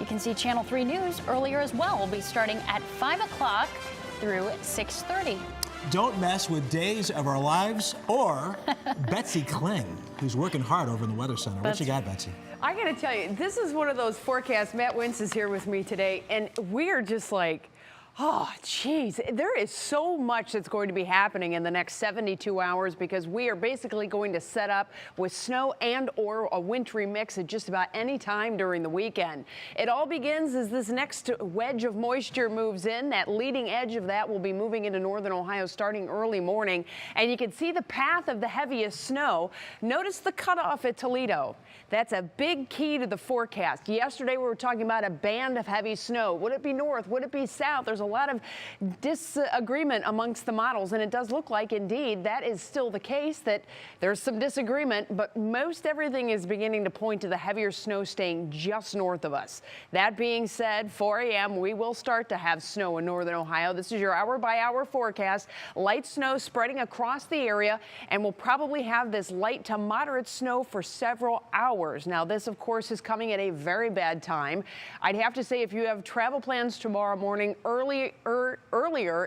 You can see Channel 3 News earlier as well. We'll be starting at 5 o'clock through 6:30. Don't mess with Days of Our Lives or Betsy Kling, who's working hard over in the Weather Center. What you got, Betsy? I got to tell you, this is one of those forecasts. Matt Wintz is here with me today, and we're just like, oh, geez, there is so much that's going to be happening in the next 72 hours because we are basically going to set up with snow and or a wintry mix at just about any time during the weekend. It all begins as this next wedge of moisture moves in. That leading edge of that will be moving into northern Ohio starting early morning, and you can see the path of the heaviest snow. Notice the cutoff at Toledo. That's a big key to the forecast. Yesterday we were talking about a band of heavy snow. Would it be north? Would it be south? There's a lot of disagreement amongst the models, and it does look like indeed that is still the case, that there's some disagreement, but most everything is beginning to point to the heavier snow staying just north of us. That being said, 4 a.m. we will start to have snow in northern Ohio. This is your hour-by-hour forecast. Light snow spreading across the area, and we'll probably have this light to moderate snow for several hours. Now, this, of course, is coming at a very bad time. I'd have to say if you have travel plans tomorrow morning, earlier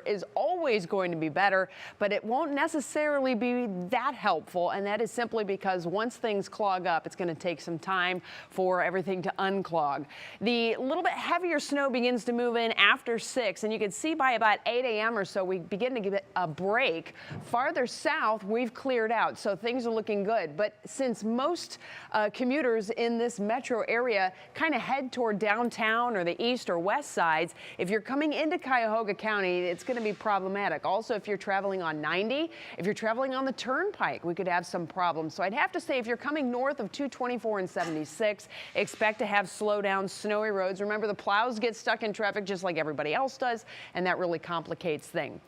is always going to be better, but it won't necessarily be that helpful, and that is simply because once things clog up, it's going to take some time for everything to unclog. The little bit heavier snow begins to move in after 6, and you can see by about 8 a.m. or so, we begin to give it a break. Farther south, we've cleared out, so things are looking good, but since most commuters in this metro area kind of head toward downtown or the east or west sides, if you're coming into Cuyahoga County, it's going to be problematic. Also, if you're traveling on 90, if you're traveling on the Turnpike, we could have some problems. So I'd have to say if you're coming north of 224 and 76, expect to have slow down, snowy roads. Remember, the plows get stuck in traffic just like everybody else does, and that really complicates things.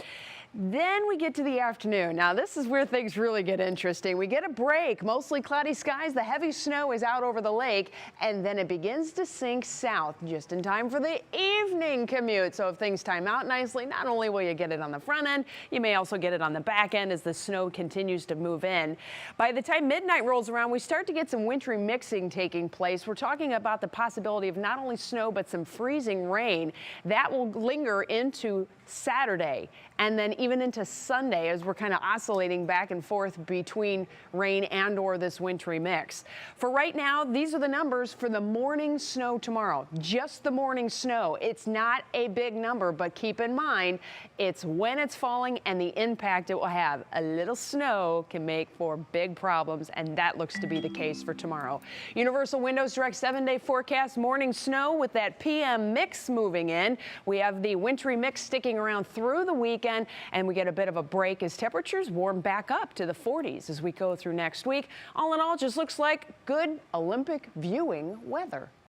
Then we get to the afternoon. Now, this is where things really get interesting. We get a break, mostly cloudy skies. The heavy snow is out over the lake, and then it begins to sink south just in time for the evening commute. So if things time out nicely, not only will you get it on the front end, you may also get it on the back end as the snow continues to move in. By the time midnight rolls around, we start to get some wintry mixing taking place. We're talking about the possibility of not only snow, but some freezing rain. That will linger into Saturday and then even into Sunday as we're kind of oscillating back and forth between rain and or this wintry mix. For right now, these are the numbers for the morning snow tomorrow. Just the morning snow. It's not a big number, but keep in mind, it's when it's falling and the impact it will have. A little snow can make for big problems, and that looks to be the case for tomorrow. Universal Windows Direct 7-day forecast, morning snow with that PM mix moving in. We have the wintry mix sticking around through the weekend, and we get a bit of a break as temperatures warm back up to the 40s as we go through next week. All in all, just looks like good Olympic viewing weather.